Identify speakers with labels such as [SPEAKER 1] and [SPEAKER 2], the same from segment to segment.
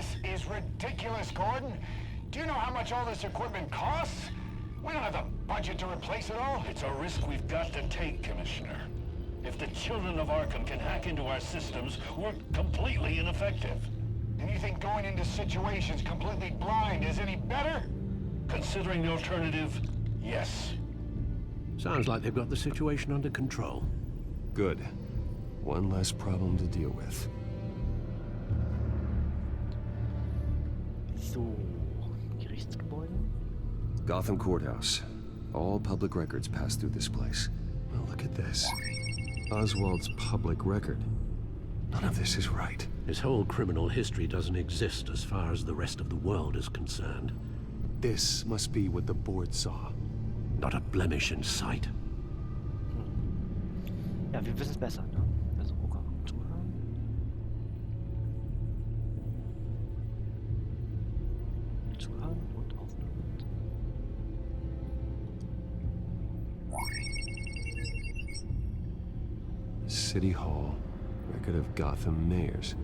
[SPEAKER 1] This is ridiculous, Gordon. Do you know how much all this equipment costs? We don't have the budget to replace it all.
[SPEAKER 2] It's a risk we've got to take, Commissioner. If the children of Arkham can hack into our systems, we're completely ineffective.
[SPEAKER 1] And you think going into situations completely blind is any better?
[SPEAKER 2] Considering the alternative, yes.
[SPEAKER 3] Sounds like they've got the situation under control.
[SPEAKER 4] Good. One less problem to deal with.
[SPEAKER 5] So, Gerichtsgebäude.
[SPEAKER 4] Gotham Courthouse. All public records pass through this place. Well, look at this. Oswald's public record. None of this is right.
[SPEAKER 3] His whole criminal history doesn't exist as far as the rest of the world is concerned.
[SPEAKER 4] This must be what the board saw.
[SPEAKER 3] Not a blemish in sight.
[SPEAKER 5] Ja, wir wissen es besser, ne? Also, Rucker, zuhören. Zuhören und aufnehmen.
[SPEAKER 4] City Hall. Record of Gotham mayors.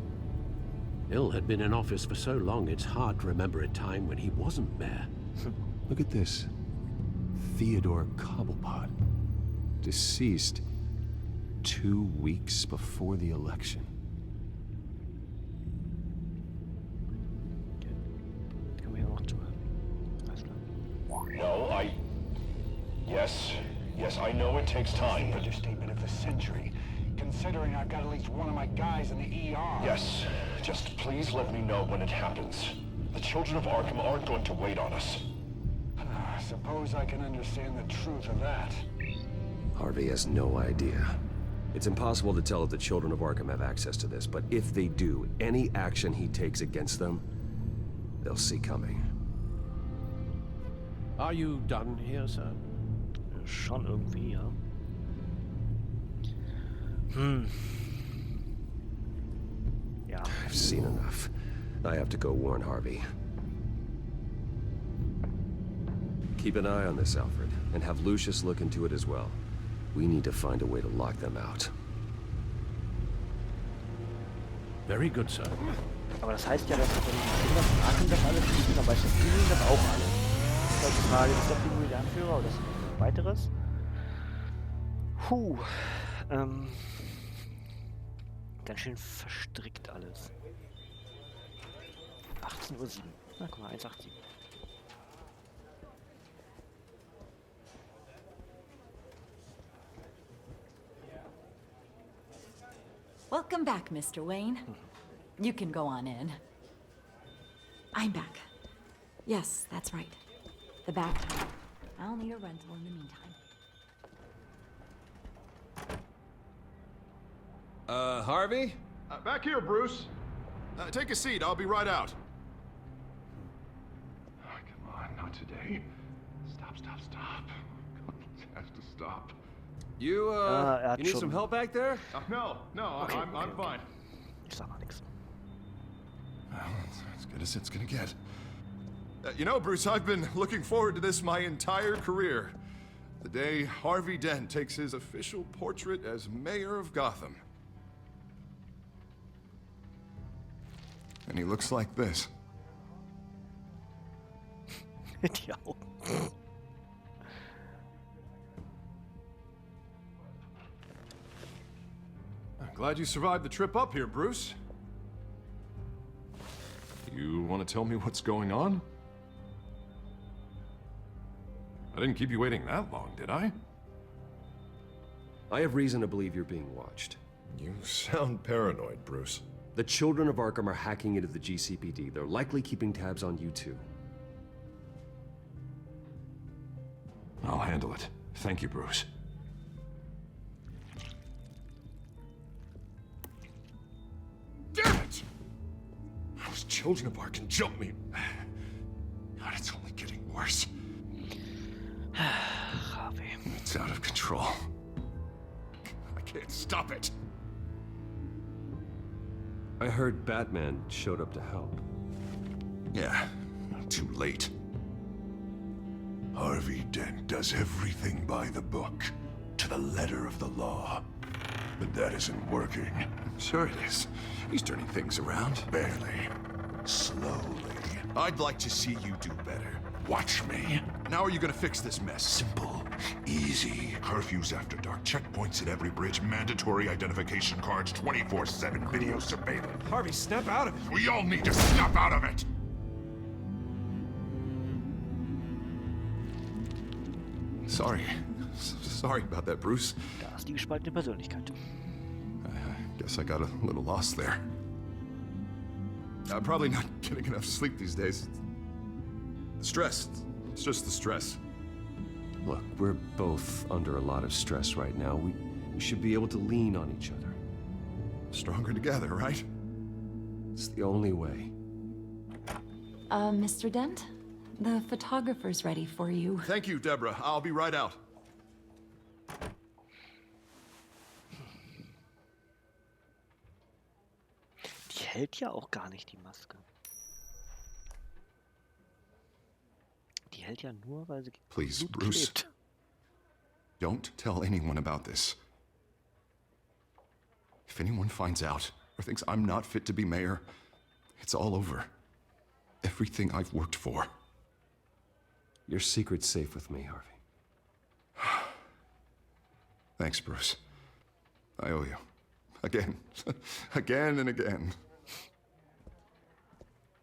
[SPEAKER 3] Hill had been in office for so long, it's hard to remember a time when he wasn't mayor.
[SPEAKER 4] Look at this. Theodore Cobblepot. Deceased 2 weeks before the election.
[SPEAKER 5] Können wir hier noch zuhören. Alles klar.
[SPEAKER 2] No, Yes, I know it takes time, but...
[SPEAKER 1] Understatement of the century. Considering I've got at least one of my guys in the ER.
[SPEAKER 2] Yes, just please let me know when it happens. The children of Arkham aren't going to wait on us.
[SPEAKER 1] Suppose I can understand the truth of that.
[SPEAKER 4] Harvey has no idea. It's impossible to tell if the children of Arkham have access to this, but if they do, any action he takes against them, they'll see coming.
[SPEAKER 3] Are you done here, sir?
[SPEAKER 5] Schon irgendwie, ja. Ja.
[SPEAKER 4] I've seen enough. I have to go warn Harvey. Keep an eye on this, Alfred, and have Lucius look into it as well. We need to find a way to lock them out.
[SPEAKER 3] Very good, sir.
[SPEAKER 5] Aber das heißt ja, dass wenn die Kinder von Arkham das alles kriegen, dann weiß der Pinguin das auch alles. Das ist halt die Frage, ist der Pinguin der Anführer oder ist das weiteres? Ganz schön verstrickt alles. 18:07 Uhr. Na guck mal, 1:87.
[SPEAKER 6] Welcome back, Mr. Wayne. You can go on in. I'm back. Yes, that's right. The back door. I'll need a rental in the meantime.
[SPEAKER 7] Harvey?
[SPEAKER 8] Back here, Bruce. Take a seat. I'll be right out. Oh, come on, not today. Stop. It has to stop.
[SPEAKER 7] You need some help back there?
[SPEAKER 8] No, I'm fine.
[SPEAKER 5] Ich sag mal nix.
[SPEAKER 8] Well, it's as good as it's gonna get. You know, Bruce, I've been looking forward to this my entire career. The day Harvey Dent takes his official portrait as mayor of Gotham. And he looks like this.
[SPEAKER 5] Die Augen.
[SPEAKER 8] I'm glad you survived the trip up here, Bruce. You want to tell me what's going on? I didn't keep you waiting that long, did I?
[SPEAKER 4] I have reason to believe you're being watched.
[SPEAKER 8] You sound paranoid, Bruce.
[SPEAKER 4] The children of Arkham are hacking into the GCPD. They're likely keeping tabs on you too.
[SPEAKER 8] I'll handle it. Thank you, Bruce. Damn it! Those children of Arkham jumped me. God, it's only getting worse.
[SPEAKER 5] Harvey.
[SPEAKER 8] It's out of control. I can't stop it.
[SPEAKER 4] I heard Batman showed up to help.
[SPEAKER 8] Yeah, too late. Harvey Dent does everything by the book, to the letter of the law. But that isn't working. Sure it is. He's turning things around. Barely. Slowly. I'd like to see you do better.
[SPEAKER 9] Watch me.
[SPEAKER 8] Now are you gonna fix this mess?
[SPEAKER 9] Simple. Easy. Curfews after dark. Checkpoints at every bridge. Mandatory identification cards. 24/7 video surveillance.
[SPEAKER 7] Harvey, snap out of it.
[SPEAKER 9] We all need to snap out of it!
[SPEAKER 8] Sorry. Sorry about that, Bruce.
[SPEAKER 5] Da ist die gespaltene Persönlichkeit.
[SPEAKER 8] I guess I got a little lost there. I'm probably not getting enough sleep these days. The stress. It's just the stress.
[SPEAKER 4] Look, we're both under a lot of stress right now. We should be able to lean on each other.
[SPEAKER 8] Stronger together, right?
[SPEAKER 4] It's the only way.
[SPEAKER 6] Mr. Dent? The photographer's ready for you.
[SPEAKER 8] Thank you, Deborah. I'll be right out.
[SPEAKER 5] Die hält ja auch gar nicht, die Maske. Die hält ja nur, weil sie
[SPEAKER 8] Please,
[SPEAKER 5] Blut
[SPEAKER 8] Bruce.
[SPEAKER 5] klebt.
[SPEAKER 8] Don't tell anyone about this. If anyone finds out or thinks I'm not fit to be mayor, it's all over. Everything I've worked for.
[SPEAKER 4] Your secret's safe with me, Harvey.
[SPEAKER 8] Thanks, Bruce. I owe you. Again. Again and again.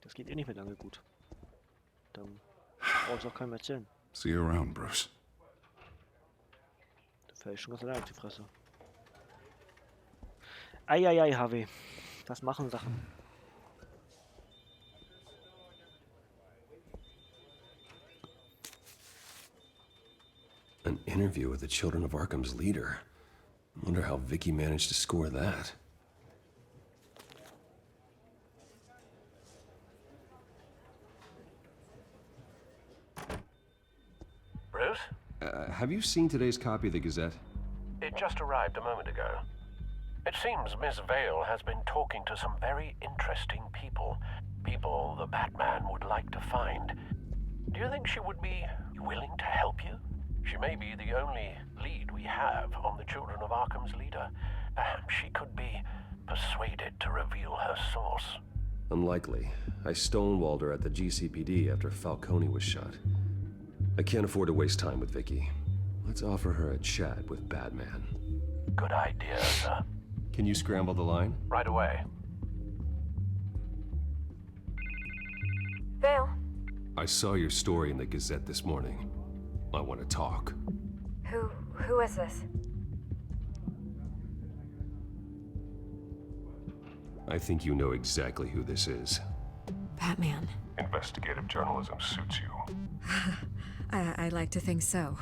[SPEAKER 5] Das geht eh nicht mehr lange gut. Dann brauche ich auch keinem erzählen.
[SPEAKER 8] See you around, Bruce.
[SPEAKER 5] Da fällt ich schon ganz allein auf die Fresse. Eieiei, Harvey. Das machen Sachen.
[SPEAKER 4] An interview with the Children of Arkham's leader. I wonder how Vicky managed to score that.
[SPEAKER 3] Bruce?
[SPEAKER 4] Have you seen today's copy of the Gazette?
[SPEAKER 3] It just arrived a moment ago. It seems Miss Vale has been talking to some very interesting people. People the Batman would like to find. Do you think she would be willing to help you? She may be the only lead we have on the Children of Arkham's leader. Perhaps she could be persuaded to reveal her source.
[SPEAKER 4] Unlikely. I stonewalled her at the GCPD after Falcone was shot. I can't afford to waste time with Vicky. Let's offer her a chat with Batman.
[SPEAKER 3] Good idea, sir.
[SPEAKER 4] Can you scramble the line?
[SPEAKER 3] Right away.
[SPEAKER 10] Vale.
[SPEAKER 4] I saw your story in the Gazette this morning. I want to talk.
[SPEAKER 10] Who is this?
[SPEAKER 4] I think you know exactly who this is.
[SPEAKER 6] Batman.
[SPEAKER 9] Investigative journalism suits you.
[SPEAKER 10] I'd like to think so.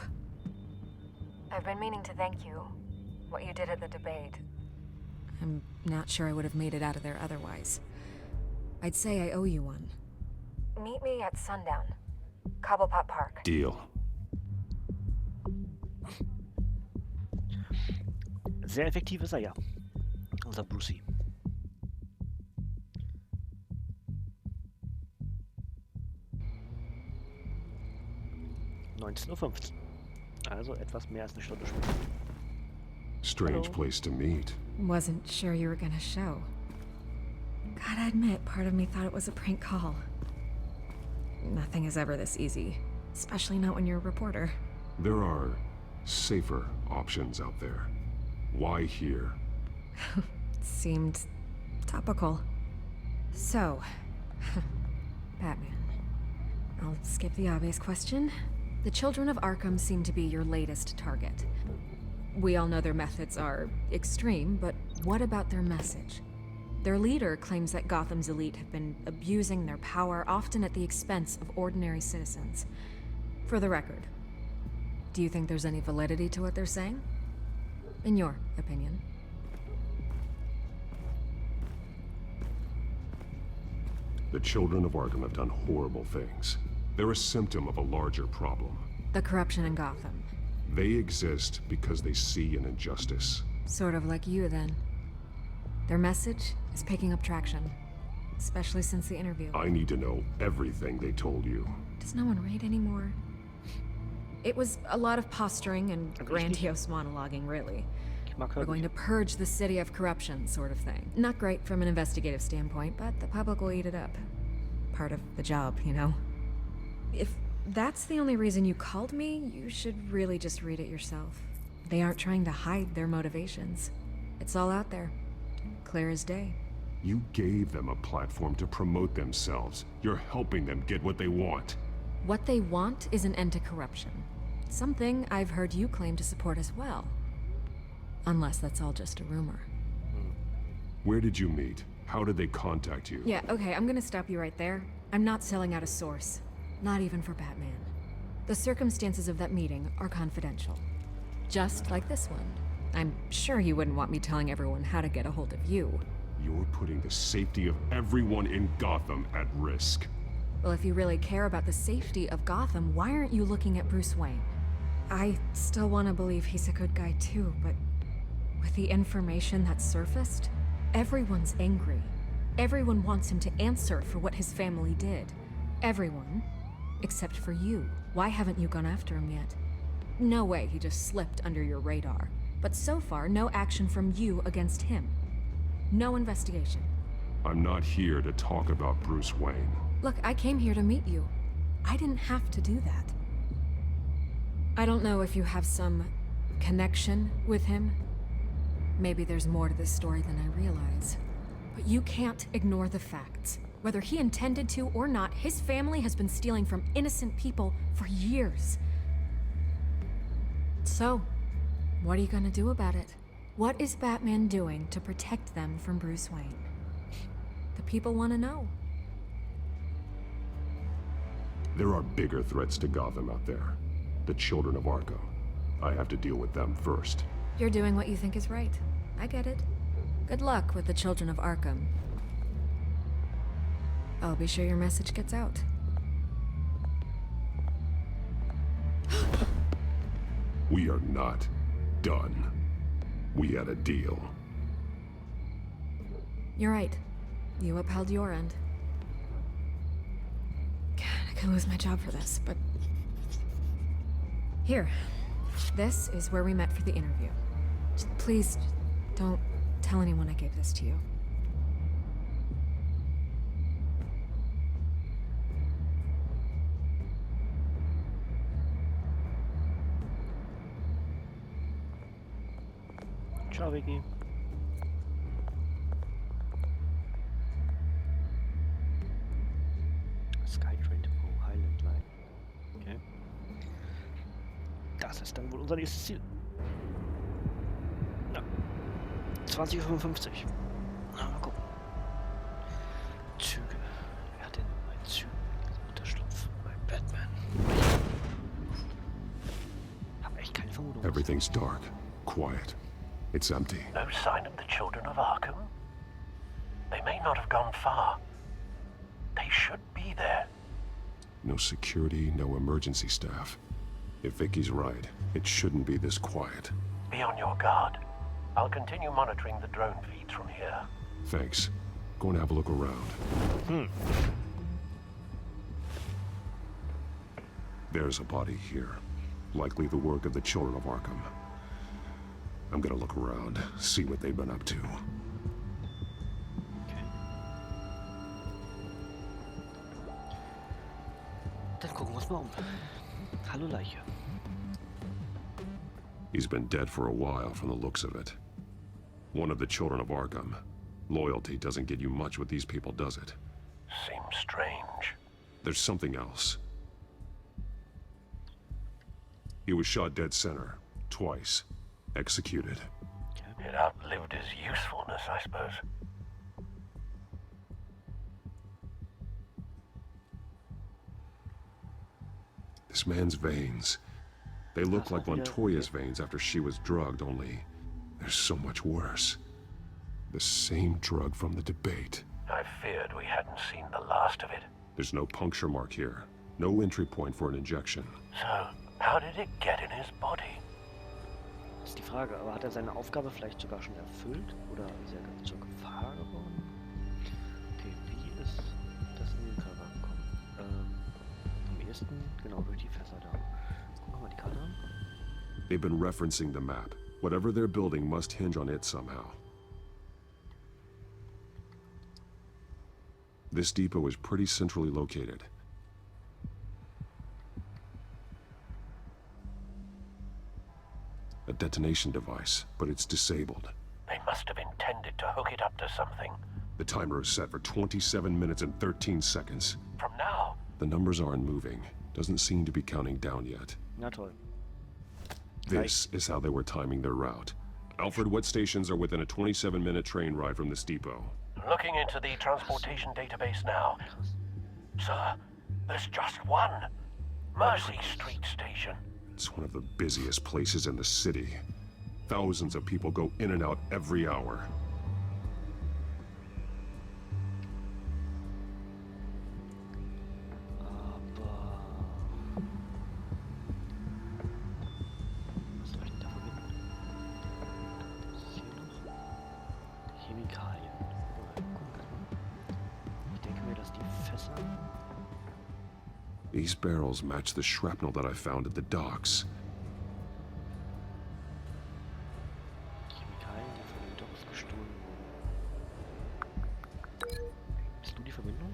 [SPEAKER 10] I've been meaning to thank you. What you did at the debate. I'm not sure I would have made it out of there otherwise. I'd say I owe you one. Meet me at sundown. Cobblepot Park.
[SPEAKER 4] Deal.
[SPEAKER 5] Sehr effektiv ist er ja. Unser Brucey. Uhr. Also etwas mehr als eine Stunde später.
[SPEAKER 9] Strange place to meet.
[SPEAKER 10] Wasn't sure you were gonna show. Gotta admit, part of me thought it was a prank call. Nothing is ever this easy. Especially not when you're a reporter.
[SPEAKER 9] There are safer options out there. Why here?
[SPEAKER 10] Seemed topical. So, Batman. I'll skip the obvious question. The Children of Arkham seem to be your latest target. We all know their methods are extreme, but what about their message? Their leader claims that Gotham's elite have been abusing their power, often at the expense of ordinary citizens. For the record, do you think there's any validity to what they're saying? In your opinion?
[SPEAKER 9] The Children of Arkham have done horrible things. They're a symptom of a larger problem.
[SPEAKER 10] The corruption in Gotham.
[SPEAKER 9] They exist because they see an injustice.
[SPEAKER 10] Sort of like you, then. Their message is picking up traction. Especially since the interview.
[SPEAKER 9] I need to know everything they told you.
[SPEAKER 10] Does no one read anymore? It was a lot of posturing and grandiose monologuing, really. We're going to purge the city of corruption, sort of thing. Not great from an investigative standpoint, but the public will eat it up. part of the job, you know? If that's the only reason you called me, you should really just read it yourself. They aren't trying to hide their motivations. It's all out there. Clear as day.
[SPEAKER 11] You gave them a platform to promote themselves. You're helping them get what they want.
[SPEAKER 10] What they want is an end to corruption. Something I've heard you claim to support as well. Unless that's all just a rumor.
[SPEAKER 11] Where did you meet? How did they contact you?
[SPEAKER 10] Yeah, okay, I'm gonna stop you right there. I'm not selling out a source. Not even for Batman. The circumstances of that meeting are confidential. Just like this one. I'm sure you wouldn't want me telling everyone how to get a hold of you.
[SPEAKER 11] You're putting the safety of everyone in Gotham at risk.
[SPEAKER 10] Well, if you really care about the safety of Gotham, why aren't you looking at Bruce Wayne? I still want to believe he's a good guy too, but with the information that surfaced, everyone's angry. Everyone wants him to answer for what his family did. Everyone, except for you. Why haven't you gone after him yet? No way he just slipped under your radar. But so far, no action from you against him. No investigation.
[SPEAKER 11] I'm not here to talk about Bruce Wayne.
[SPEAKER 10] Look, I came here to meet you. I didn't have to do that. I don't know if you have some connection with him. Maybe there's more to this story than I realize. But you can't ignore the facts. Whether he intended to or not, his family has been stealing from innocent people for years. So, what are you gonna do about it? What is Batman doing to protect them from Bruce Wayne? The people want to know.
[SPEAKER 11] There are bigger threats to Gotham out there. The children of Arkham. I have to deal with them first.
[SPEAKER 10] You're doing what you think is right. I get it. Good luck with the children of Arkham. I'll be sure your message gets out.
[SPEAKER 11] We are not done. We had a deal.
[SPEAKER 10] You're right. You upheld your end. God, I could lose my job for this, but... Here. This is where we met for the interview. Just please, don't tell anyone I gave this to you.
[SPEAKER 5] Ciao, Vicky. Skytrain to Highland Line. Okay. Das ist dann wohl unser nächstes Ziel. Ja. 20:55 Uhr. Na, mal gucken. Züge. Wer hat denn bei Zügen Unterschlupf bei Batman? Hab echt keine Vermutung.
[SPEAKER 11] Everything's dark. Quiet. It's empty.
[SPEAKER 3] No sign of the children of Arkham? They may not have gone far. They should be there.
[SPEAKER 11] No security, no emergency staff. If Vicky's right, it shouldn't be this quiet.
[SPEAKER 3] Be on your guard. I'll continue monitoring the drone feeds from here.
[SPEAKER 11] Thanks. Go and have a look around. There's a body here. Likely the work of the children of Arkham. I'm gonna look around, see what they've been up to.
[SPEAKER 5] Okay. Dann gucken wir uns mal um. Hallo Leiche.
[SPEAKER 11] He's been dead for a while from the looks of it. One of the children of Arkham. Loyalty doesn't get you much with these people, does it?
[SPEAKER 3] Seems strange.
[SPEAKER 11] There's something else. He was shot dead center, twice. Executed.
[SPEAKER 3] It outlived his usefulness, I suppose.
[SPEAKER 11] This man's veins. They look like Montoya's veins after she was drugged, only they're so much worse. The same drug from the debate.
[SPEAKER 3] I feared we hadn't seen the last of it.
[SPEAKER 11] There's no puncture mark here. No entry point for an injection.
[SPEAKER 3] So, how did it get in his body?
[SPEAKER 5] Das ist die Frage, aber hat er seine Aufgabe vielleicht sogar schon erfüllt? Oder ist er ganz zur Gefahr geworden? Okay, wie ist das in den Körper gekommen? Am ehesten, genau, durch die Fässer da. Gucken wir mal die Karte an.
[SPEAKER 11] They've been referencing the map. Whatever they're building must hinge on it somehow. This depot is pretty centrally located. A detonation device, but it's disabled.
[SPEAKER 3] They must have intended to hook it up to something.
[SPEAKER 11] The timer is set for 27 minutes and 13 seconds.
[SPEAKER 3] From now?
[SPEAKER 11] The numbers aren't moving. Doesn't seem to be counting down yet.
[SPEAKER 5] Na toll.
[SPEAKER 11] This is how they were timing their route. Alfred, what stations are within a 27-minute train ride from this depot?
[SPEAKER 3] Looking into the transportation database now. Sir, there's just one. Mercy Street Station.
[SPEAKER 11] It's one of the busiest places in the city. Thousands of people go in and out every hour.
[SPEAKER 5] Was soll ich denn da verbinden? Das ist hier noch. Chemikalien. Ich denke mir, dass die Fässer...
[SPEAKER 11] These barrels match the shrapnel that I found at the docks.
[SPEAKER 5] Chemikalien, die von den Docks gestohlen wurden. Bist du die Verbindung?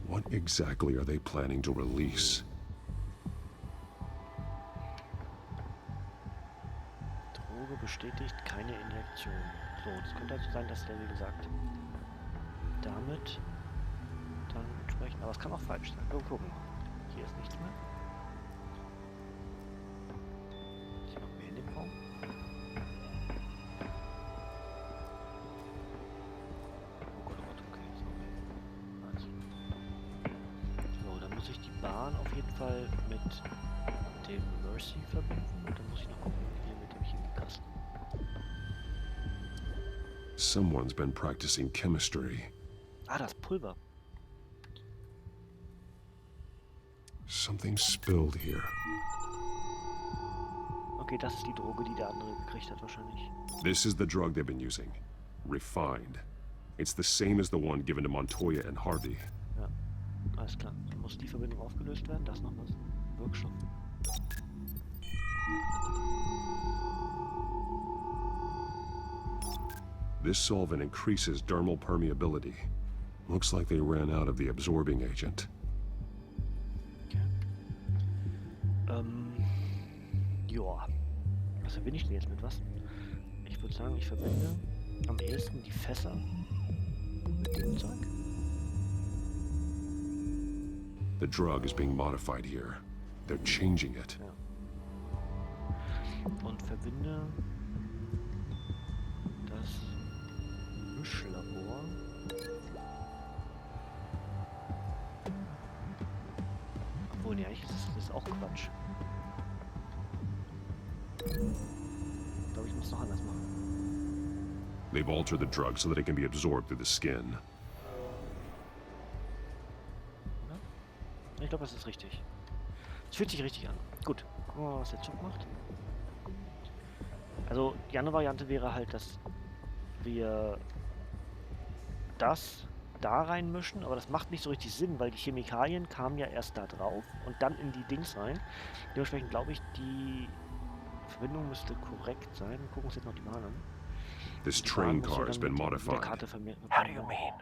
[SPEAKER 11] What exactly are they planning to release?
[SPEAKER 5] Droge bestätigt keine Injektion. So, das könnte also sein, dass der, wie gesagt, damit dann entsprechend... Aber es kann auch falsch sein. Wir gucken. Hier ist nichts mehr. Ist hier noch mehr in dem Raum? Oh Gott, okay. Also. So, dann muss ich die Bahn auf jeden Fall mit dem Mercy verbinden. Und dann muss ich noch gucken, hier mit dem Chemiekasten.
[SPEAKER 11] Someone's been practicing chemistry.
[SPEAKER 5] Ah, das Pulver.
[SPEAKER 11] Something spilled here.
[SPEAKER 5] Okay, das ist die Droge, die der andere gekriegt hat wahrscheinlich.
[SPEAKER 11] This is the drug they've been using. Refined. It's the same as the one given to Montoya and Harvey.
[SPEAKER 5] Ja, alles klar. Dann muss die Verbindung aufgelöst werden. Da ist noch was. Wirkstoff.
[SPEAKER 11] This solvent increases dermal permeability. Looks like they ran out of the absorbing agent.
[SPEAKER 5] Okay. Joa. Was verbinde ich denn jetzt mit was? Ich würde sagen, ich verbinde am ehesten die Fässer mit dem Zeug.
[SPEAKER 11] The drug is being modified here. They're changing it.
[SPEAKER 5] Ja. Und verbinde das Mischlabor obwohl, nee, eigentlich ist das auch Quatsch. Ich glaube, ich muss noch anders machen.
[SPEAKER 11] They've altered the drug so that it can be absorbed through the skin.
[SPEAKER 5] Oder? Ich glaube, das ist richtig. Es fühlt sich richtig an. Gut, gucken wir mal, was der Zug macht. Also, die andere Variante wäre halt, dass wir das da reinmischen, aber das macht nicht so richtig Sinn, weil die Chemikalien kamen ja erst da drauf und dann in die Dings rein. Dementsprechend glaube ich, die Verbindung müsste korrekt sein. Wir gucken uns jetzt noch die Bahn an.
[SPEAKER 11] This train car has been modified.
[SPEAKER 3] How do you mean?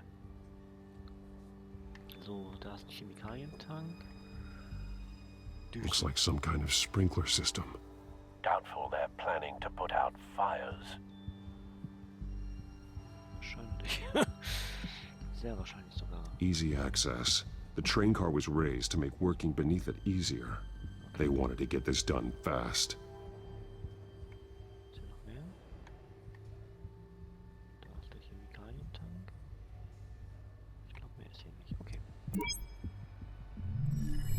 [SPEAKER 5] So, da ist ein Chemikalientank.
[SPEAKER 11] Looks like some kind of sprinkler system.
[SPEAKER 3] Doubtful they're planning to put out fires.
[SPEAKER 5] Wahrscheinlich. Sehr wahrscheinlich sogar.
[SPEAKER 11] Easy access. The train car was raised to make working beneath it easier. They wanted to get this done fast.
[SPEAKER 5] Ist hier noch mehr? Da ist der Chemikalientank. Ich glaube, mehr ist hier nicht. Okay.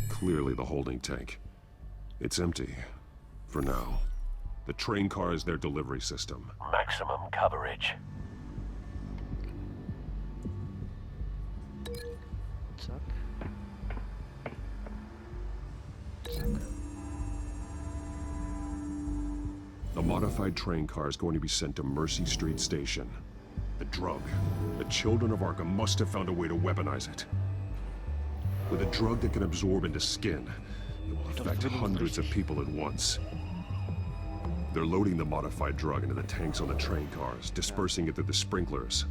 [SPEAKER 11] Clearly the holding tank. It's empty. For now. The train car is their delivery system.
[SPEAKER 3] Maximum coverage.
[SPEAKER 5] Zack. Zack.
[SPEAKER 11] The modified train car is going to be sent to Mercy Street Station. The drug. The children of Arkham must have found a way to weaponize it. With a drug that can absorb into skin, it will affect hundreds of people at once. They're loading the modified drug into the tanks on the train cars, dispersing it through the sprinklers.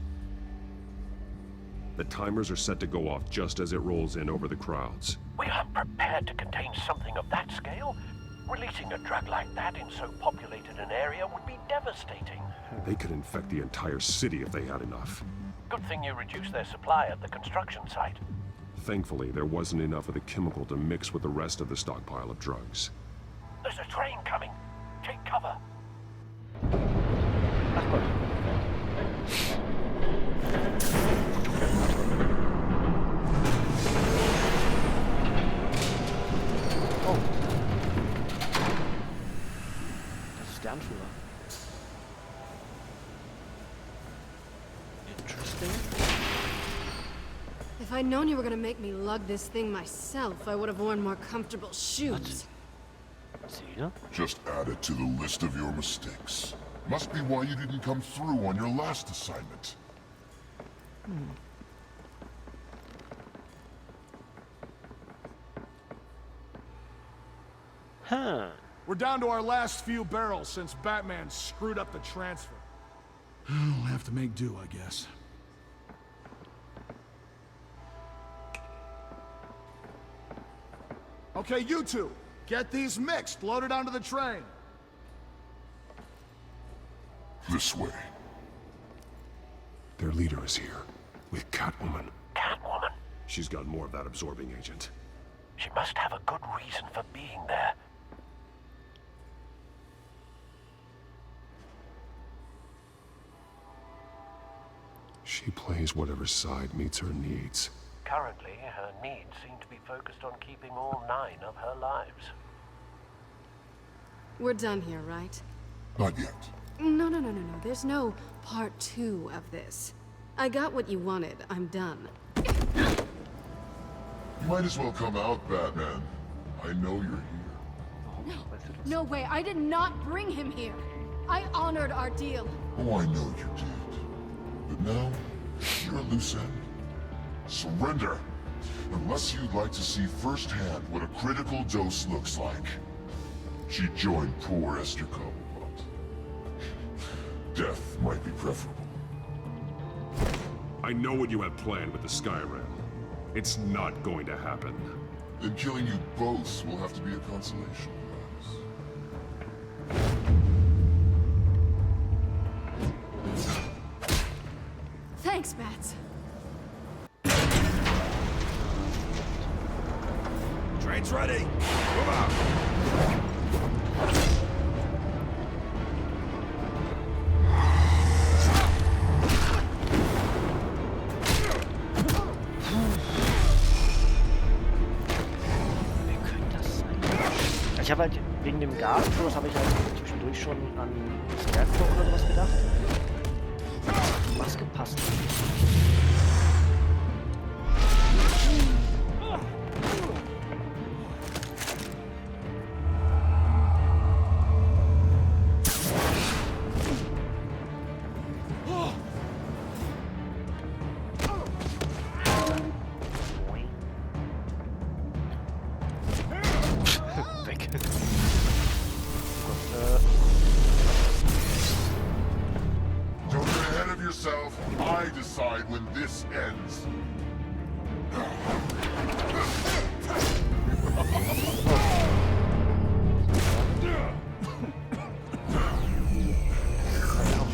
[SPEAKER 11] The timers are set to go off just as it rolls in over the crowds.
[SPEAKER 3] We aren't prepared to contain something of that scale. Releasing a drug like that in so populated an area would be devastating.
[SPEAKER 11] They could infect the entire city if they had enough.
[SPEAKER 3] Good thing you reduced their supply at the construction site.
[SPEAKER 11] Thankfully, there wasn't enough of the chemical to mix with the rest of the stockpile of drugs.
[SPEAKER 3] There's a train coming. Take cover.
[SPEAKER 5] Ach Gott. Oh. Das ist der Anführer. Interesting.
[SPEAKER 10] If I'd known you were gonna make me lug this thing myself, I would have worn more comfortable shoes.
[SPEAKER 9] Just add it to the list of your mistakes. Must be why you didn't come through on your last assignment.
[SPEAKER 5] Huh.
[SPEAKER 1] We're down to our last few barrels since Batman screwed up the transfer. We'll have to make do, I guess. Okay, you two, get these mixed, loaded onto the train.
[SPEAKER 9] This way.
[SPEAKER 11] Their leader is here, with Catwoman.
[SPEAKER 3] Catwoman?
[SPEAKER 11] She's got more of that absorbing agent.
[SPEAKER 3] She must have a good reason for being there.
[SPEAKER 11] She plays whatever side meets her needs.
[SPEAKER 3] Currently, her needs seem to be focused on keeping all 9 of her lives.
[SPEAKER 10] We're done here, right?
[SPEAKER 9] Not yet.
[SPEAKER 10] No. There's no part 2 of this. I got what you wanted. I'm done.
[SPEAKER 9] You might as well come out, Batman. I know you're here.
[SPEAKER 10] No way. I did not bring him here. I honored our deal.
[SPEAKER 9] Oh, I know you did. But now, you're a loose end. Surrender! Unless you'd like to see firsthand what a critical dose looks like. She joined poor Esther Cobblepot. Death might be preferable.
[SPEAKER 11] I know what you have planned with the Skyrim. It's not going to happen.
[SPEAKER 9] Then killing you both will have to be a consolation prize.
[SPEAKER 10] Thanks, Bats.
[SPEAKER 1] Train's ready. Move out.
[SPEAKER 5] Ich habe halt wegen dem Gas, das habe ich halt zwischendurch schon an das Reaktor oder sowas gedacht. Was gepasst hat.
[SPEAKER 9] I decide when this ends.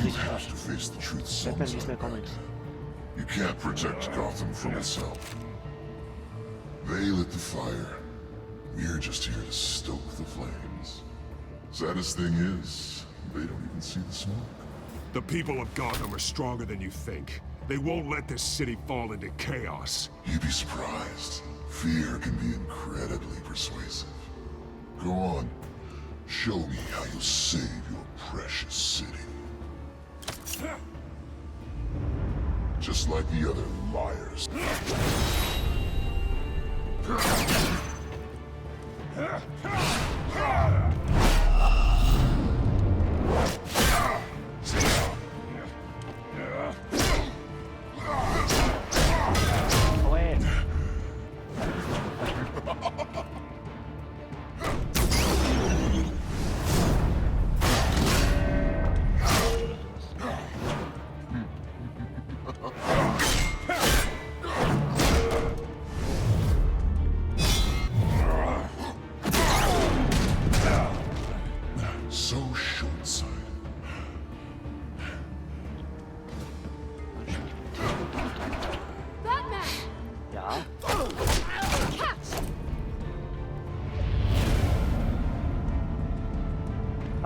[SPEAKER 9] You have to face the truth sometime. You can't protect Gotham from itself. They lit the fire. We're just here to stoke the flames. Saddest thing is, they don't even see the smoke.
[SPEAKER 11] The people of Gotham are stronger than you think. They won't let this city fall into chaos.
[SPEAKER 9] You'd be surprised. Fear can be incredibly persuasive. Go on. Show me how you'll save your precious city. Just like the other liars.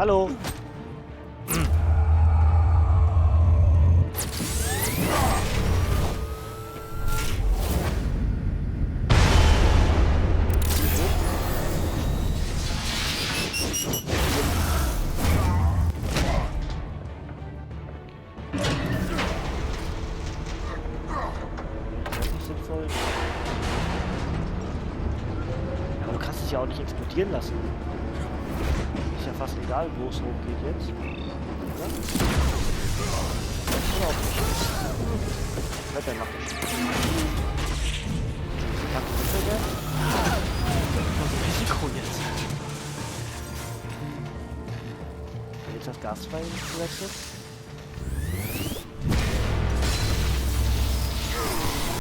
[SPEAKER 5] Hallo. Aber du kannst es ja auch nicht explodieren lassen. Ist ja fast egal, wo es hochgeht jetzt. Ja? Oder auch nicht. Wetter macht das. Kann ich runter werden? Was ist Risiko jetzt? Jetzt das Gasfall gewechselt.